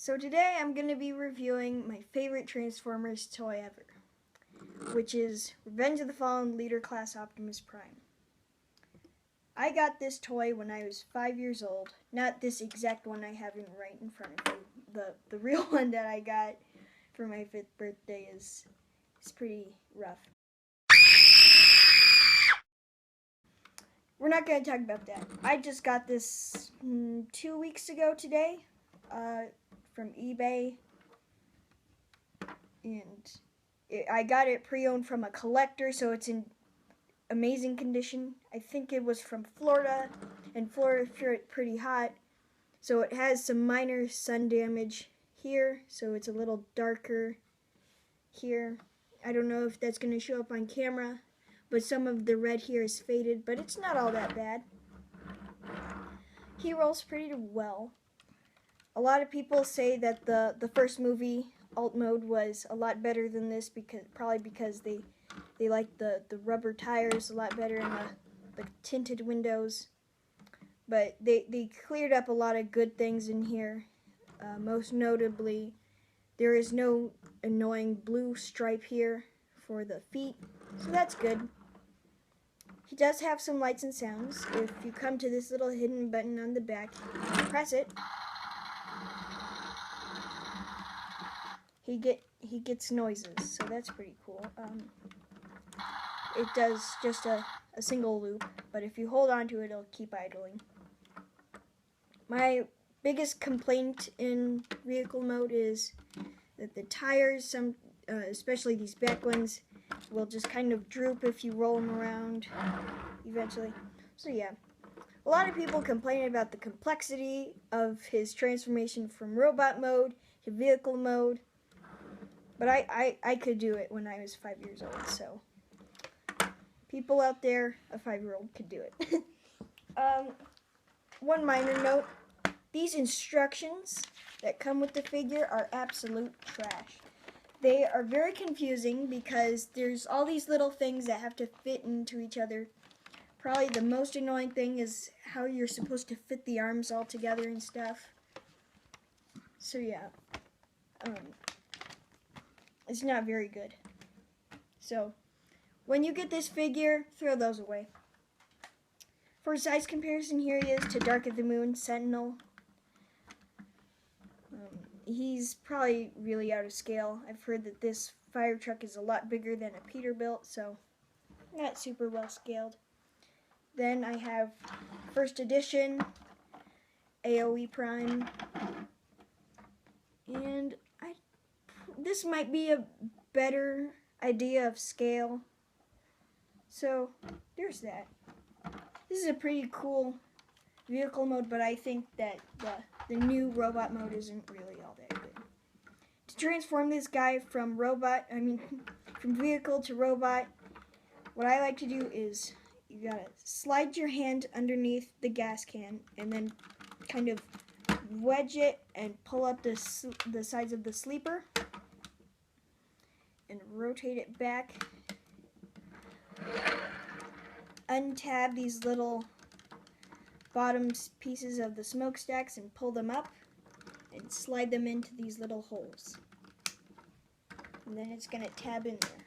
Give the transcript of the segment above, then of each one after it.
So today I'm going to be reviewing my favorite Transformers toy ever, which is Revenge of the Fallen Leader Class Optimus Prime. I got this toy when I was 5 years old. Not this exact one I have right in front of me. The real one that I got for my 5th birthday is pretty rough. We're not going to talk about that. I just got this 2 weeks ago today from eBay, and I got it pre-owned from a collector, so it's in amazing condition. I think it was from Florida, and Florida is pretty hot, so it has some minor sun damage here, so it's a little darker here. I don't know if that's going to show up on camera, but some of the red here is faded, but it's not all that bad. He rolls pretty well. A lot of people say that the first movie, Alt Mode, was a lot better than this, probably because they like the rubber tires a lot better and the tinted windows. But they cleared up a lot of good things in here. Most notably, there is no annoying blue stripe here for the feet, so that's good. He does have some lights and sounds. If you come to this little hidden button on the back, you press it. He gets noises, so that's pretty cool. It does just a single loop, but if you hold on to it, it'll keep idling. My biggest complaint in vehicle mode is that the tires, especially these back ones, will just kind of droop if you roll them around eventually. So yeah, a lot of people complain about the complexity of his transformation from robot mode to vehicle mode, but I could do it when I was 5 years old, so people out there, a 5-year-old could do it. One minor note, these instructions that come with the figure are absolute trash. They are very confusing because there's all these little things that have to fit into each other. Probably the most annoying thing is how you're supposed to fit the arms all together and stuff. So yeah, it's not very good. So when you get this figure, throw those away. For size comparison, here he is to Dark of the Moon Sentinel. He's probably really out of scale. I've heard that this fire truck is a lot bigger than a Peterbilt, so not super well scaled. Then I have first edition AOE Prime, and this might be a better idea of scale. So there's that. This is a pretty cool vehicle mode, but I think that the new robot mode isn't really all that good. To transform this guy from vehicle to robot, what I like to do is you gotta slide your hand underneath the gas can and then kind of wedge it and pull up the sides of the sleeper and rotate it back. Untab these little bottom pieces of the smokestacks and pull them up and slide them into these little holes. And then it's going to tab in there.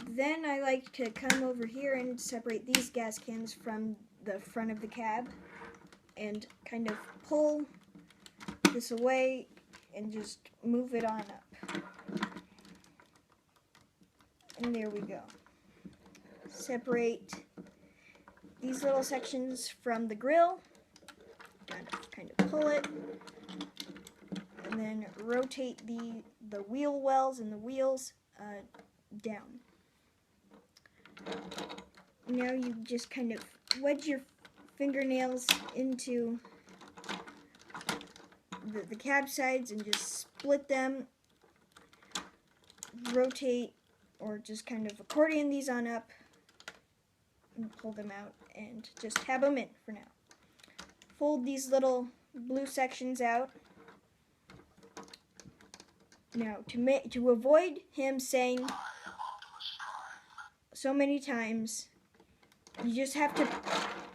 Then I like to come over here and separate these gas cans from the front of the cab and kind of pull this away and just move it on up. And there we go. Separate these little sections from the grill, kind of pull it, and then rotate the wheel wells and the wheels down. Now you just kind of wedge your fingernails into the cab sides and just split them, rotate, or just kind of accordion these on up and pull them out and just tab them in for now. Fold these little blue sections out. Now to avoid him saying so many times, you just have to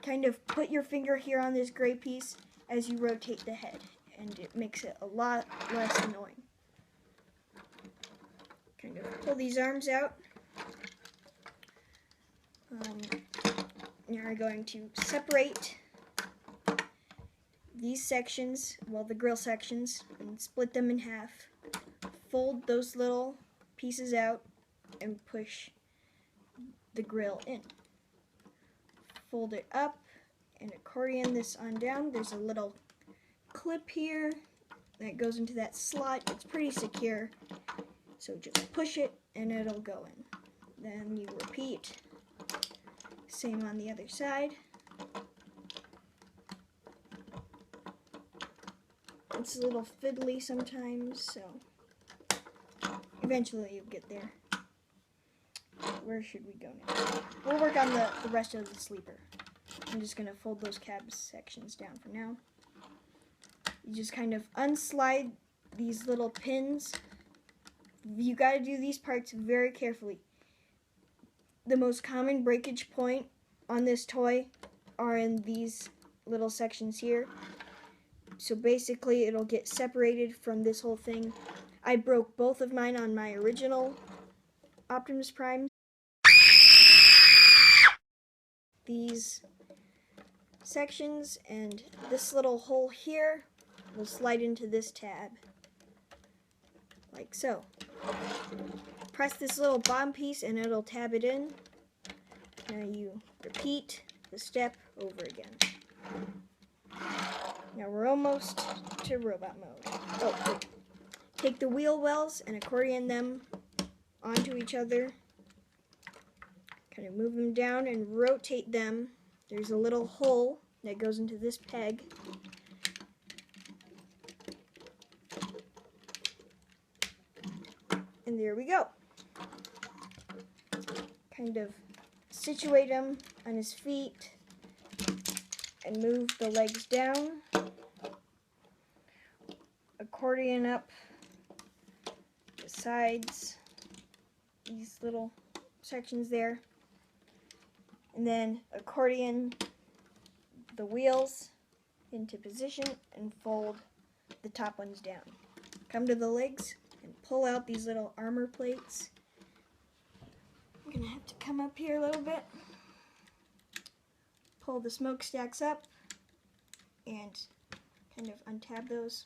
kind of put your finger here on this gray piece as you rotate the head, and it makes it a lot less annoying. Kind of pull these arms out. Now we're going to separate these sections, well, the grill sections, and split them in half. Fold those little pieces out and push the grill in. Fold it up and accordion this on down. There's a little clip here that goes into that slot. It's pretty secure, so just push it and it'll go in. Then you repeat. Same on the other side. It's a little fiddly sometimes, so eventually you'll get there. Where should we go now? We'll work on the rest of the sleeper. I'm just going to fold those cab sections down for now. You just kind of unslide these little pins. You got to do these parts very carefully. The most common breakage point on this toy are in these little sections here. So basically it'll get separated from this whole thing. I broke both of mine on my original Optimus Prime. These sections and this little hole here will slide into this tab, like so. Press this little bottom piece and it'll tab it in. Now you repeat the step over again. Now we're almost to robot mode. Oh, wait. Take the wheel wells and accordion them onto each other. Kind of move them down and rotate them. There's a little hole that goes into this peg. And there we go. Kind of situate him on his feet and move the legs down. Accordion up the sides, these little sections there. And then accordion the wheels into position and fold the top ones down. Come to the legs and pull out these little armor plates. I'm going to have to come up here a little bit. Pull the smokestacks up and kind of untab those.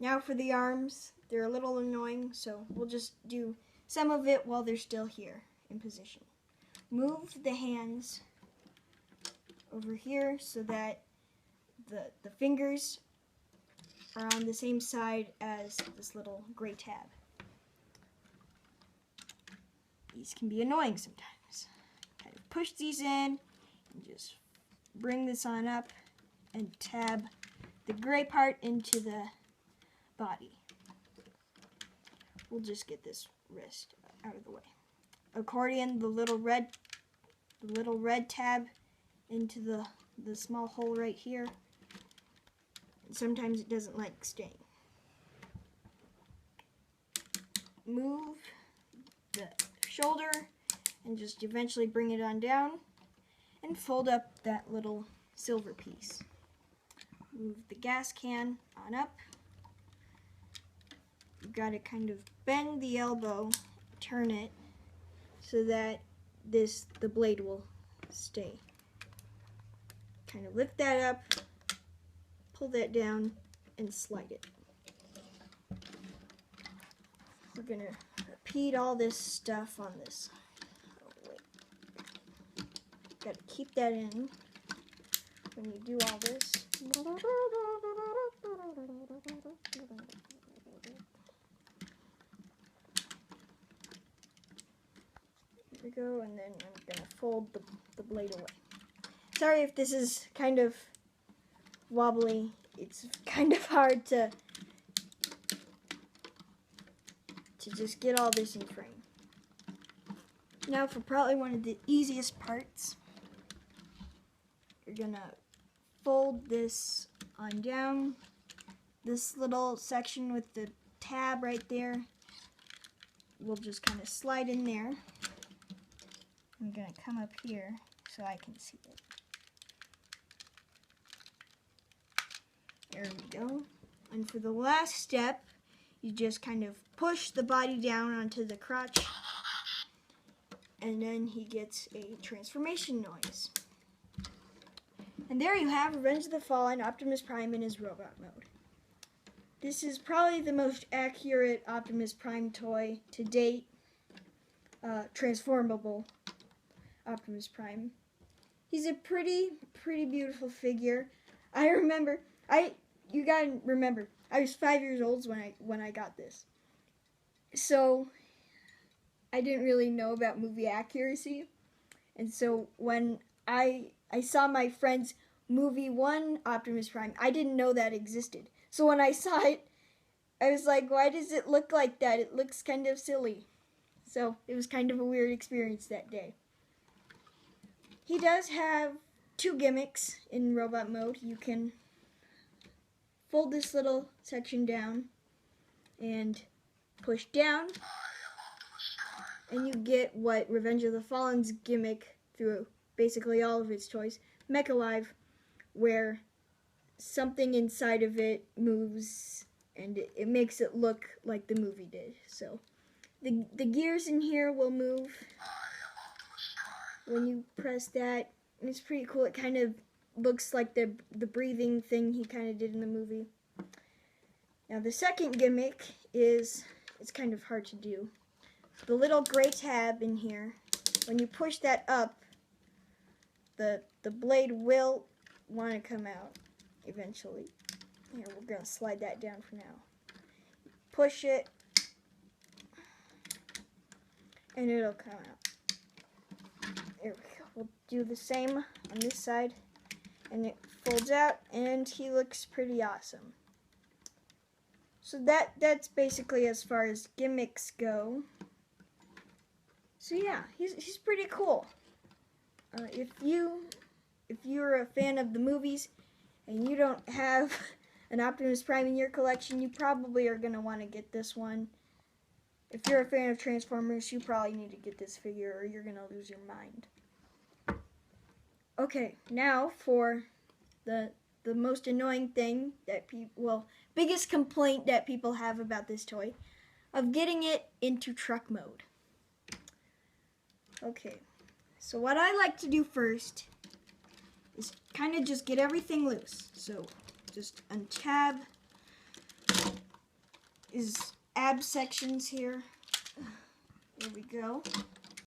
Now for the arms. They're a little annoying, so we'll just do some of it while they're still here in position. Move the hands over here so that the fingers are on the same side as this little gray tab. These can be annoying sometimes. Kind of push these in and just bring this on up and tab the gray part into the body. We'll just get this wrist out of the way. Accordion the little red tab into the small hole right here. And sometimes it doesn't like staying. Move the shoulder and just eventually bring it on down and fold up that little silver piece. Move the gas can on up. You've got to kind of bend the elbow, turn it so that the blade will stay. Kind of lift that up, pull that down, and slide it. We're gonna repeat all this stuff on this side. Oh, wait. Gotta keep that in when you do all this. There we go, and then I'm gonna fold the blade away. Sorry if this is kind of wobbly. It's kind of hard to just get all this in frame. Now for probably one of the easiest parts, you're gonna fold this on down. This little section with the tab right there will just kind of slide in there. I'm gonna come up here so I can see it. There we go. And for the last step, you just kind of push the body down onto the crotch, and then he gets a transformation noise. And there you have Revenge of the Fallen Optimus Prime in his robot mode. This is probably the most accurate Optimus Prime toy to date. Transformable Optimus Prime. He's a pretty beautiful figure. You gotta remember, I was 5 years old when I got this. So I didn't really know about movie accuracy. And so when I saw my friend's movie 1 Optimus Prime, I didn't know that existed. So when I saw it, I was like, why does it look like that? It looks kind of silly. So it was kind of a weird experience that day. He does have 2 gimmicks in robot mode. You can fold this little section down and push down, and you get what Revenge of the Fallen's gimmick through basically all of its toys, Mecha Live, where something inside of it moves and it makes it look like the movie did. So the gears in here will move when you press that, and it's pretty cool. It kind of looks like the breathing thing he kind of did in the movie. Now the second gimmick is, it's kind of hard to do. The little gray tab in here, when you push that up, the blade will want to come out eventually. Here, we're going to slide that down for now. Push it, and it'll come out. There we go. We'll do the same on this side, and it folds out, and he looks pretty awesome. So that's basically as far as gimmicks go. So yeah, he's pretty cool. If you're a fan of the movies and you don't have an Optimus Prime in your collection, you probably are going to want to get this one. If you're a fan of Transformers, you probably need to get this figure or you're going to lose your mind. Okay, now for the most annoying thing that biggest complaint that people have about this toy, of getting it into truck mode. Okay, so what I like to do first is kind of just get everything loose. So just untab his ab sections here. There we go.